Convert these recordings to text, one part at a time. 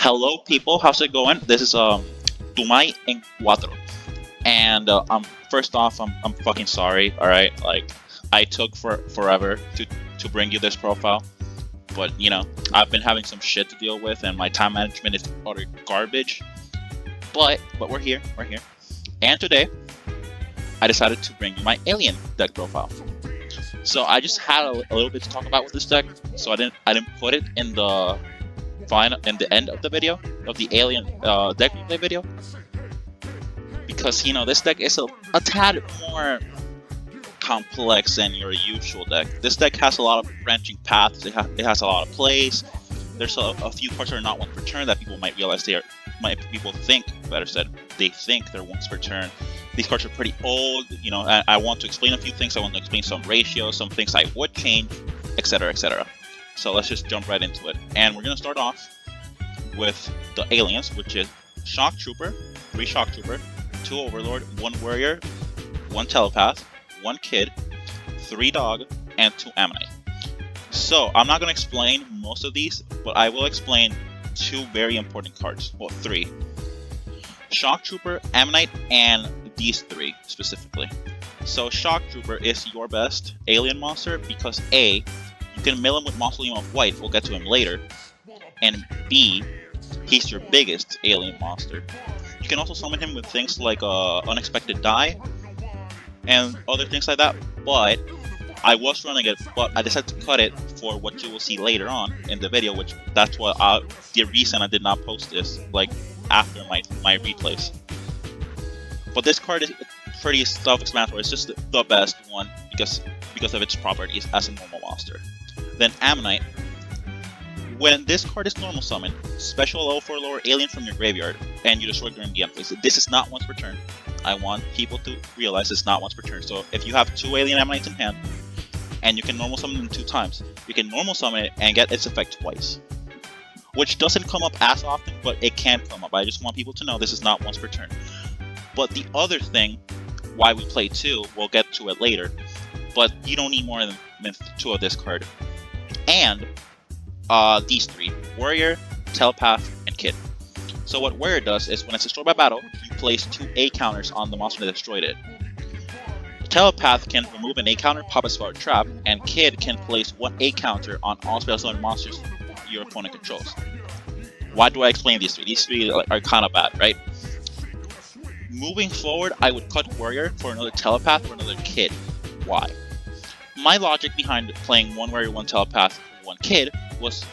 Hello, people. How's it going? This is Tumay en Cuatro, and first off, I'm fucking sorry. All right, like I took forever to bring you this profile, but I've been having some shit to deal with, and my time management is utter garbage. But we're here, and today I decided to bring you my alien deck profile. So I just had a little bit to talk about with this deck, so I didn't put it in the end of the video of the alien deck replay video, because this deck is a tad more complex than your usual deck. This deck has a lot of branching paths. It has a lot of plays. There's a few cards that are not once per turn that people might realize people think, better said, they think they're once per turn. These cards are pretty old. I want to explain a few things. I want to explain some ratios, some things I would change, etc., etc. So let's just jump right into it. And we're going to start off with the aliens, which is Shock Trooper, 3 Shock Trooper, 2 Overlord, 1 Warrior, 1 Telepath, 1 Kid, 3 Dog, and 2 Ammonite. So I'm not going to explain most of these, but I will explain 2 very important cards. Well, 3. Shock Trooper, Ammonite, and these 3 specifically. So Shock Trooper is your best alien monster because A, you can mill him with Mausoleum of White, we'll get to him later, and B, he's your biggest alien monster. You can also summon him with things like Unexpected Die and other things like that, but I was running it, but I decided to cut it for what you will see later on in the video, which that's what the reason I did not post this like after my replays. But this card is pretty self-explanatory. It's just the best one because of its properties as a normal monster. Then Ammonite. When this card is normal summon, special low for lower alien from your graveyard, and you destroy during the end phase. This is not once per turn. I want people to realize it's not once per turn. So if you have 2 alien Ammonites in hand, and you can normal summon them 2 times, you can normal summon it and get its effect twice. Which doesn't come up as often, but it can come up. I just want people to know this is not once per turn. But the other thing, why we play 2, we'll get to it later, but you don't need more than 2 of this card. And these 3, Warrior, Telepath, and Kid. So what Warrior does is when it's destroyed by battle, you place 2 A counters on the monster that destroyed it. Telepath can remove an A counter, pop a spell or trap, and Kid can place 1 A counter on all spells and monsters your opponent controls. Why do I explain these 3? These 3 are kind of bad, right? Moving forward, I would cut Warrior for another Telepath or another Kid. Why? My logic behind playing 1 Warrior, 1 Telepath, 1 Kid was,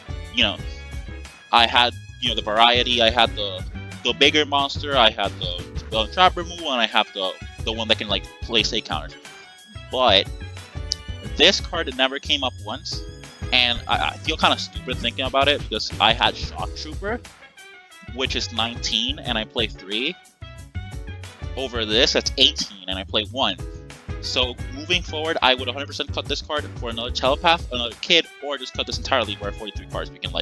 I had, the variety. I had the bigger monster, I had the trap removal, and I have the one that can place A counters. But this card never came up once, and I feel kind of stupid thinking about it because I had Shock Trooper, which is 19, and I play 3. Over this, that's 18, and I play 1. So moving forward, I would 100% cut this card for another Telepath, another Kid, or just cut this entirely. Where 43 cards we can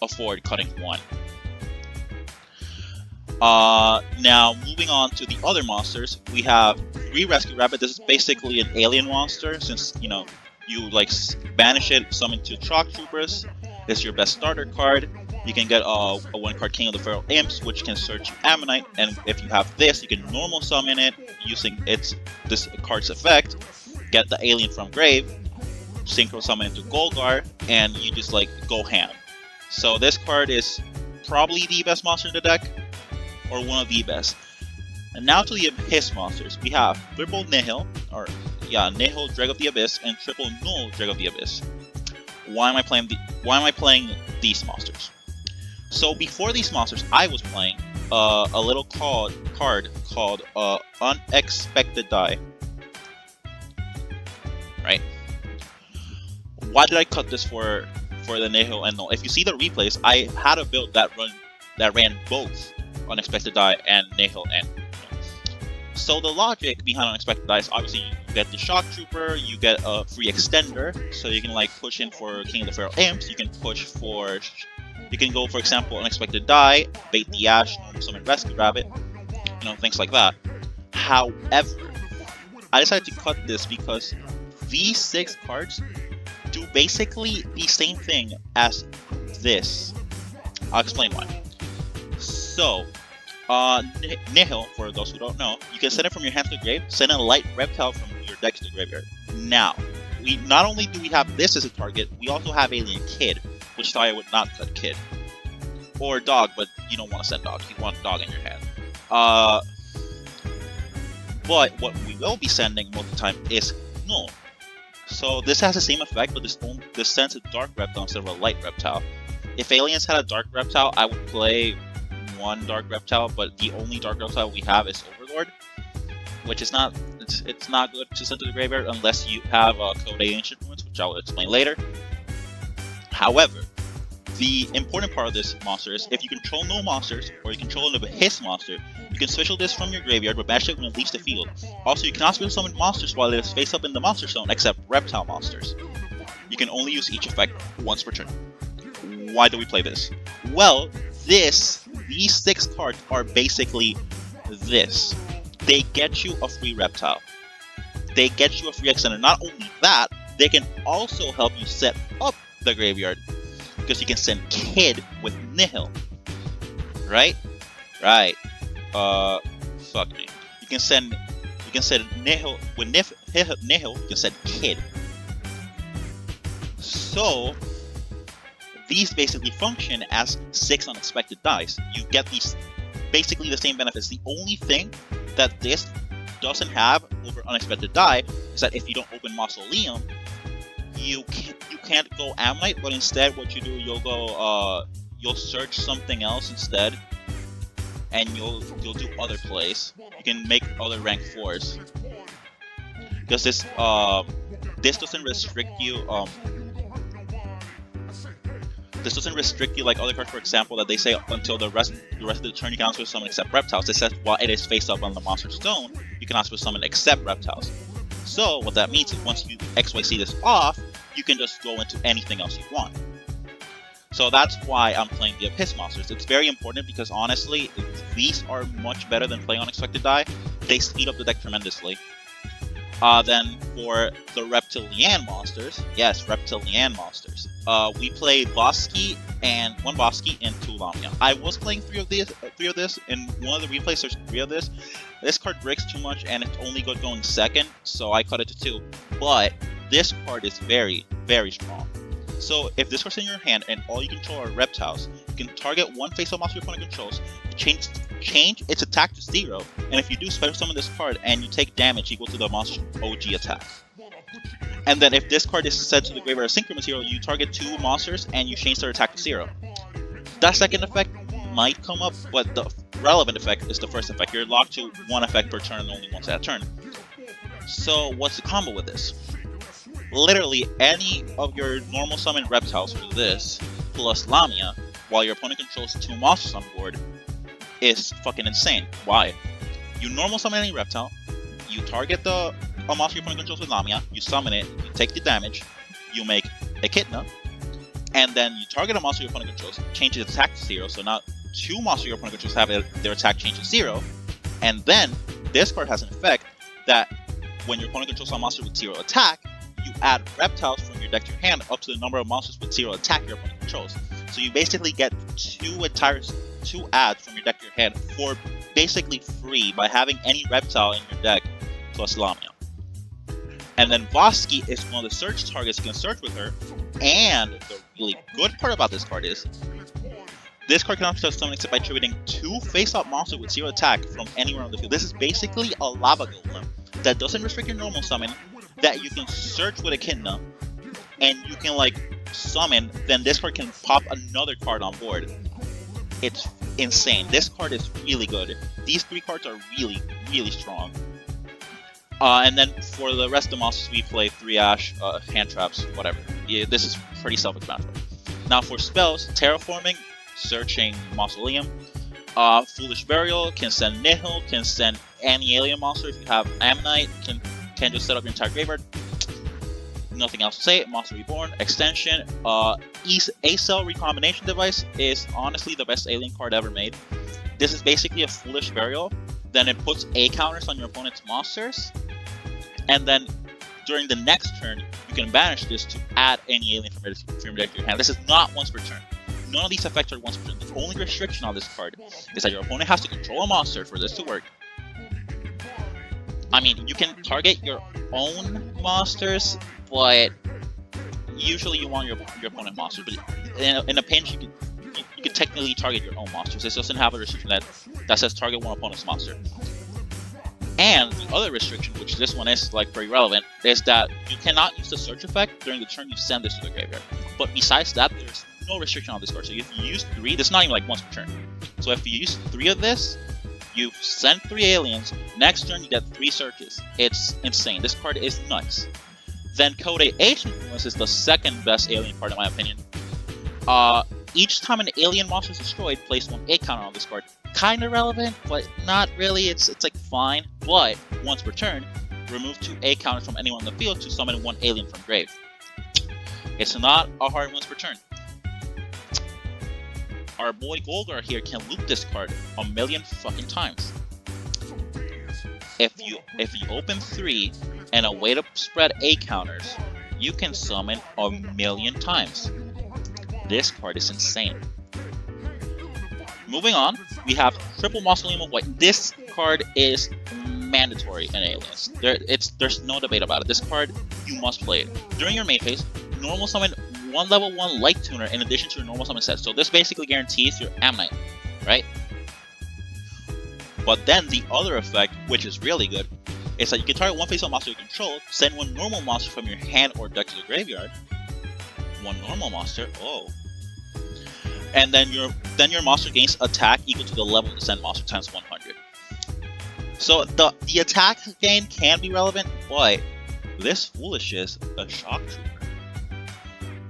afford cutting 1. Now moving on to the other monsters, we have 3 Rescue Rabbit. This is basically an alien monster since you banish it, summon 2 Shock Troopers. This is your best starter card. You can get a 1-card King of the Feral Imps, which can search Ammonite, and if you have this, you can normal summon it using this card's effect, get the alien from grave, synchro summon into Golgar, and you just go ham. So this card is probably the best monster in the deck, or one of the best. And now to the Abyss monsters, we have triple Nihil, Nihil Dreg of the Abyss, and triple Null Dreg of the Abyss. Why am I playing these monsters? So before these monsters, I was playing a little card called Unexpected Die. Right? Why did I cut this for the Nihil and Null? If you see the replays, I had a build that ran both Unexpected Die and Nihil and Null. So the logic behind Unexpected Die is obviously you get the Shock Trooper, you get a free extender, so you can push in for King of the Feral Imps, you can go for example Unexpected Die, bait the Ash, normal summon Rescue Rabbit, things like that. However, I decided to cut this because these 6 cards do basically the same thing as this. I'll explain why. So, Nihil, for those who don't know, you can send it from your hand to the grave, send a light reptile from your deck to the graveyard. Now, we not only do we have this as a target, we also have Alien Kid, which is why I would not cut Kid. Or Dog, but you don't want to send Dog, you want Dog in your hand. But what we will be sending most of the time is Null. So this has the same effect, but this sends a Dark Reptile instead of a Light Reptile. If Aliens had a Dark Reptile, I would play one Dark Reptile, but the only Dark Reptile we have is Overlord, which is not it's not good to send to the graveyard unless you have Code A Ancient Ruins, which I will explain later. However, the important part of this monster is if you control no monsters or you control a his monster, you can special this from your graveyard but banish it when it leaves the field. Also, you cannot special summon monsters while it is face up in the monster zone except reptile monsters. You can only use each effect once per turn. Why do we play this? Well, these 6 cards are basically this. They get you a free reptile. They get you a free extender. Not only that, they can also help you set up the graveyard, because you can send Kid with Nihil. Right? Right. Fuck me. You can send Nihil with Nihil, you can send Kid. So these basically function as 6 unexpected dice. You get these basically the same benefits. The only thing that this doesn't have over unexpected die is that if you don't open Mausoleum, you can't go Ammonite, but instead what you do, you'll search something else instead, and you'll do other plays. You can make other rank 4s, because this doesn't restrict you. This doesn't restrict you like other cards, for example, that they say until the rest of the turn you can also summon except reptiles. It says while it is face up on the monster stone, you can also summon except reptiles. So what that means is once you XYZ this off, you can just go into anything else you want. So that's why I'm playing the Abyss monsters. It's very important because honestly, these are much better than playing Unexpected Die. They speed up the deck tremendously. Then for the Reptilian monsters, yes, Reptilian monsters. We play Bosky and 1 Bosky and 2 Lamia. I was playing 3 of this. In one of the replays, there's 3 of this. This card breaks too much and it's only good going second, so I cut it to 2. But this card is very, very strong. So if this card's in your hand and all you control are reptiles, you can target one face-up monster your opponent controls, change its attack to 0, and if you do, special summon this card and you take damage equal to the monster's OG attack. And then if this card is sent to the graveyard as synchronous 0, you target 2 monsters and you change their attack to 0. That second effect might come up, but the relevant effect is the first effect. You're locked to 1 effect per turn and only once at a turn. So what's the combo with this? Literally any of your normal summon reptiles for this, plus Lamia, while your opponent controls 2 monsters on board, is fucking insane. Why? You normal summon any reptile, you target a monster your opponent controls with Lamia, you summon it, you take the damage, you make Echidna, and then you target a monster your opponent controls, change its attack to 0, so now 2 monsters your opponent controls have their attack changed to 0, and then this card has an effect that when your opponent controls a monster with 0 attack, you add reptiles from your deck to your hand up to the number of monsters with 0 attack your opponent controls. So you basically get 2 adds from your deck to your hand for basically free by having any reptile in your deck plus Lamia. And then Vosky is one of the search targets you can search with her, and the really good part about this card is this card cannot be summoned except by attributing 2 face-up monsters with 0 attack from anywhere on the field. This is basically a lava golem that doesn't restrict your normal summon, that you can search with Echidna, and you can like summon, then this card can pop another card on board. It's insane. This card is really good. These 3 cards are really, really strong. And then for the rest of the monsters, we play 3 Ash, hand traps, whatever. Yeah, this is pretty self-explanatory. Now for spells, Terraforming, searching Mausoleum, Foolish Burial, can send Nihil, can send any alien monster. If you have Ammonite, can just set up your entire graveyard. Nothing else to say. Monster Reborn, Extension, A-Cell Recombination Device is honestly the best alien card ever made. This is basically a Foolish Burial. Then it puts A counters on your opponent's monsters. And then during the next turn, you can banish this to add any alien from your deck to your hand. This is not once per turn. None of these effects are once per turn. The only restriction on this card is that your opponent has to control a monster for this to work. I mean, you can target your own monsters, but usually you want your opponent monsters. But in a pinch, you can technically target your own monsters. This doesn't have a restriction that says target one opponent's monster. And the other restriction, which this one is like pretty relevant, is that you cannot use the search effect during the turn you send this to the graveyard. But besides that, there's no restriction on this card. So if you use 3, this is not even like once per turn. So if you use 3 of this, you send 3 aliens, next turn you get 3 searches. It's insane. This card is nuts. Then Code H Influence is the second best alien card in my opinion. Each time an alien monster is destroyed, place 1 A counter on this card. Kinda relevant, but not really. It's like fine. But once per turn, remove 2 A counters from anyone in the field to summon 1 alien from grave. It's not a hard once per turn. Our boy Golgar here can loop this card a million fucking times. If you open 3 and a way to spread A counters, you can summon a million times. This card is insane. Moving on, we have Triple Mausoleum of White. This card is mandatory in Aliens. There's no debate about it. This card, you must play it. During your main phase, normal summon 1 level 1 Light Tuner in addition to your normal summon set. So this basically guarantees your Ammonite, right? But then the other effect, which is really good, is that you can target 1 face-up monster you control, send 1 normal monster from your hand or deck to the graveyard. 1 normal monster, oh. And then your monster gains attack equal to the level of the send monster times 100. So the attack gain can be relevant, but this foolish is a shock trooper.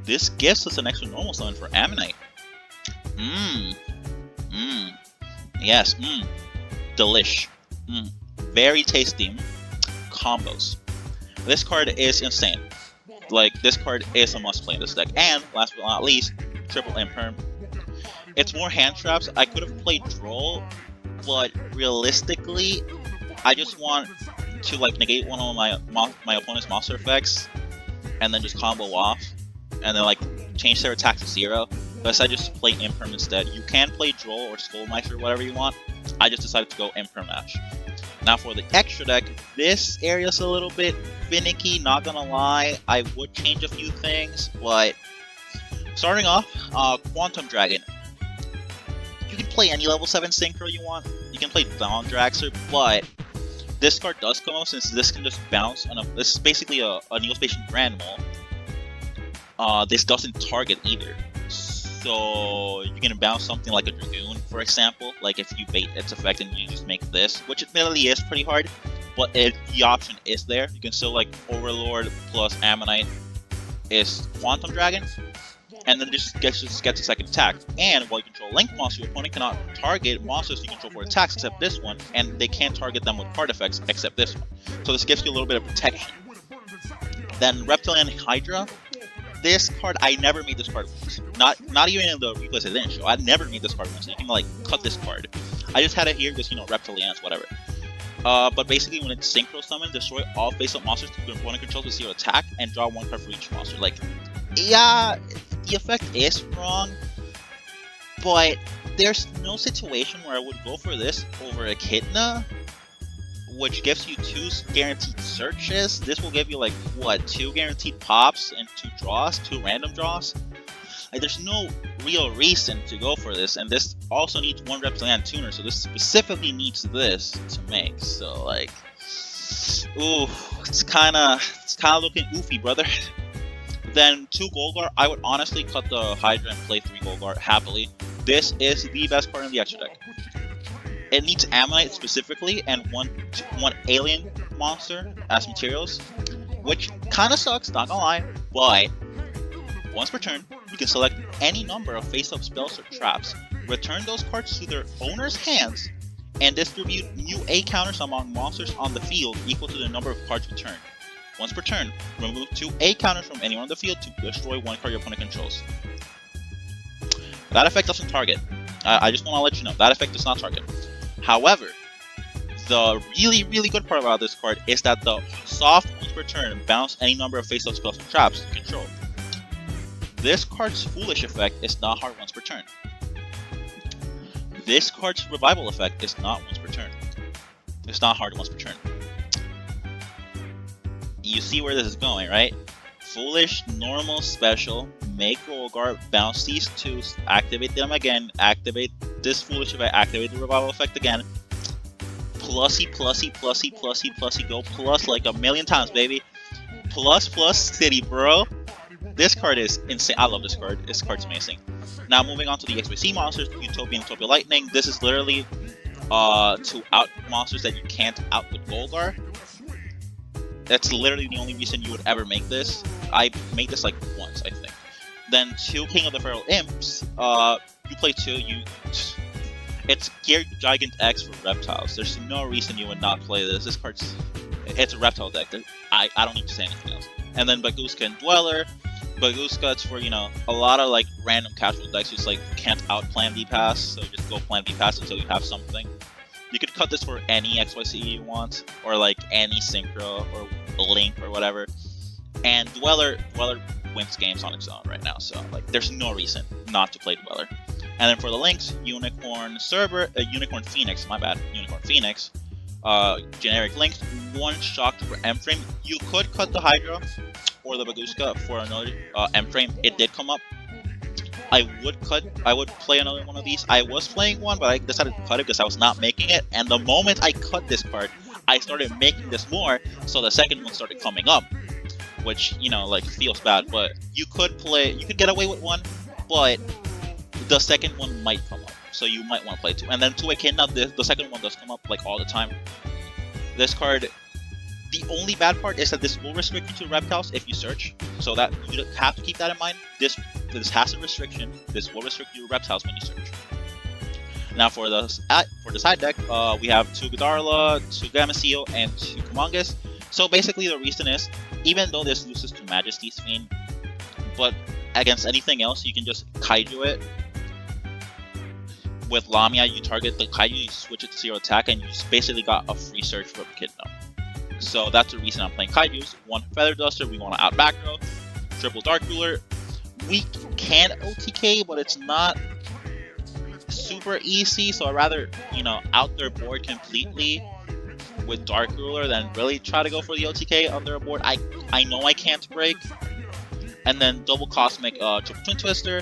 This gives us an extra normal summon for Ammonite. Yes, delish. Very tasty combos. This card is insane. Like, this card is a must play in this deck. And last but not least, Triple Imperm. It's more hand traps. I could have played Droll, but realistically, I just want to like negate one of my opponent's monster effects, and then just combo off, and then like change their attack to 0. But I just play Imperm instead. You can play Droll or Skullmeister or whatever you want. I just decided to go Imperm Ash. Now for the extra deck, this area's a little bit finicky, not gonna lie. I would change a few things, but starting off, Quantum Dragon. You can play any level 7 Synchro you want. You can play Dawn Draxer, but this card does come out since this can just bounce on this is basically a Neospatian Grand Mall. This doesn't target either. So you can bounce something like a Dragoon, for example, like if you bait its effect and you just make this, which admittedly is pretty hard, but the option is there. You can still like Overlord plus Ammonite is Quantum Dragon, and then just gets a second attack. And while you control Link monsters, your opponent cannot target monsters you control for attacks except this one, and they can't target them with card effects except this one. So this gives you a little bit of protection. Then Reptilian Hydra. This card, I never made this card once. Not even in the replays I didn't show. I never made this card once. So you can like cut this card. I just had it here because, you know, Reptilians, whatever. But basically when it's Synchro Summon, destroy all face-up monsters your opponent controls with 0 attack and draw 1 card for each monster. Like, yeah, the effect is strong, but there's no situation where I would go for this over Echidna, which gives you 2 guaranteed searches. This will give you like, what, 2 guaranteed pops and 2 draws, 2 random draws? Like, there's no real reason to go for this, and this also needs 1 Reptilian Tuner, so this specifically needs this to make. So like, ooh, it's kinda looking oofy, brother. Then 2 Golgar, I would honestly cut the Hydra and play 3 Golgar happily. This is the best card in the extra deck. It needs Ammonite specifically and one alien monster as materials, which kind of sucks, not gonna lie, but once per turn, you can select any number of face-up spells or traps, return those cards to their owner's hands, and distribute new A counters among monsters on the field equal to the number of cards returned. Once per turn, remove 2 A counters from anyone on the field to destroy 1 card your opponent controls. That effect doesn't target. I just want to let you know, that effect does not target. However, the really, really good part about this card is that the soft once per turn bounce any number of face-up spells and traps you control. This card's Foolish effect is not hard once per turn. This card's Revival effect is not once per turn. It's not hard once per turn. You see where this is going, right? Foolish, normal, special, make Golgar, bounce these two, activate them again, activate this Foolish effect, activate the Revival effect again. Plusy, go plus like a million times, baby. Plus city, bro. This card is insane. I love this card. This card's amazing. Now moving on to the XYZ monsters, Utopia and Utopia Lightning. This is literally to out monsters that you can't out with Golgar. That's literally the only reason you would ever make this. I made this like once, I think. Then 2 King of the Feral Imps. You play 2, it's Gear Gigant X for reptiles. There's no reason you would not play this. This card's... It's a reptile deck. I don't need to say anything else. And then Baguska and Dweller. Baguska, it's for, you know, a lot of like random casual decks just like can't out Plan B Pass, so just go Plan B Pass until you have something. You could cut this for any XYZ you want, or like any Synchro or Link or whatever. And Dweller wins games on its own right now, so like there's no reason not to play Dweller. And then for the links, Unicorn Phoenix, my bad, Unicorn Phoenix. Generic links, 1 shock for M-Frame. You could cut the Hydra or the Baguska for another M-Frame. It did come up. I would play another one of these. I was playing one, but I decided to cut it because I was not making it. And the moment I cut this card, I started making this more, so the second one started coming up. Which, you know, like, feels bad, but you could get away with one, but the second one might come up. So you might want to play 2. And then 2 Echidna, the second one does come up, like, all the time. This card, the only bad part is that this will restrict you to reptiles if you search. So that you have to keep that in mind. This has a restriction. This will restrict you to reptiles when you search. Now for the side deck, we have 2 Godarla, 2 Gameciel, and 2 Kumongus. So basically the reason is, even though this loses to Majesty's Fiend, but against anything else, you can just Kaiju it. With Lamia, you target the Kaiju, you switch it to 0 attack, and you just basically got a free search from Echidna. So that's the reason I'm playing Kaijus. 1 Feather Duster, we want to out back row. Triple Dark Ruler. We can OTK, but it's not super easy, so I'd rather, you know, out their board completely with Dark Ruler than really try to go for the OTK on their board. I know I can't break. And then double Cosmic Triple Twin Twister.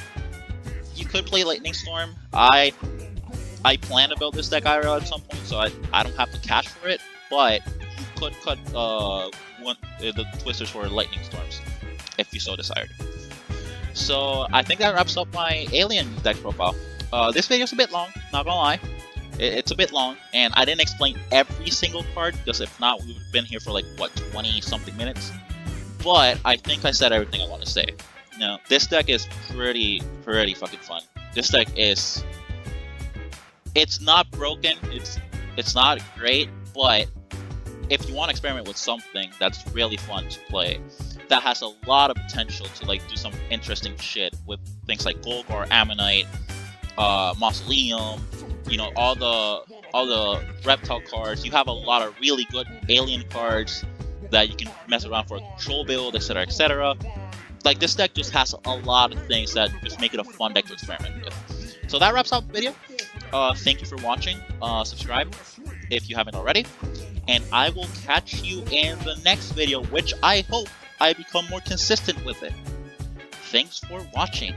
You could play Lightning Storm. I plan to build this deck IRL at some point, so I don't have to cash for it, but you could cut the Twisters for Lightning Storms if you so desired. So I think that wraps up my Alien deck profile. This video is a bit long, not gonna lie. It's a bit long, and I didn't explain every single card, because if not, we would have been here for like, what, 20-something minutes? But I think I said everything I want to say. Now, this deck is pretty fucking fun. This deck is... It's not broken, it's not great, but if you want to experiment with something that's really fun to play, that has a lot of potential to like do some interesting shit with things like Golgar, Ammonite, Mausoleum, you know, all the reptile cards. You have a lot of really good alien cards that you can mess around for a control build, etc, etc. Like, this deck just has a lot of things that just make it a fun deck to experiment with. So that wraps up the video. Thank you for watching. Subscribe if you haven't already. And I will catch you in the next video, which I hope I become more consistent with it. Thanks for watching.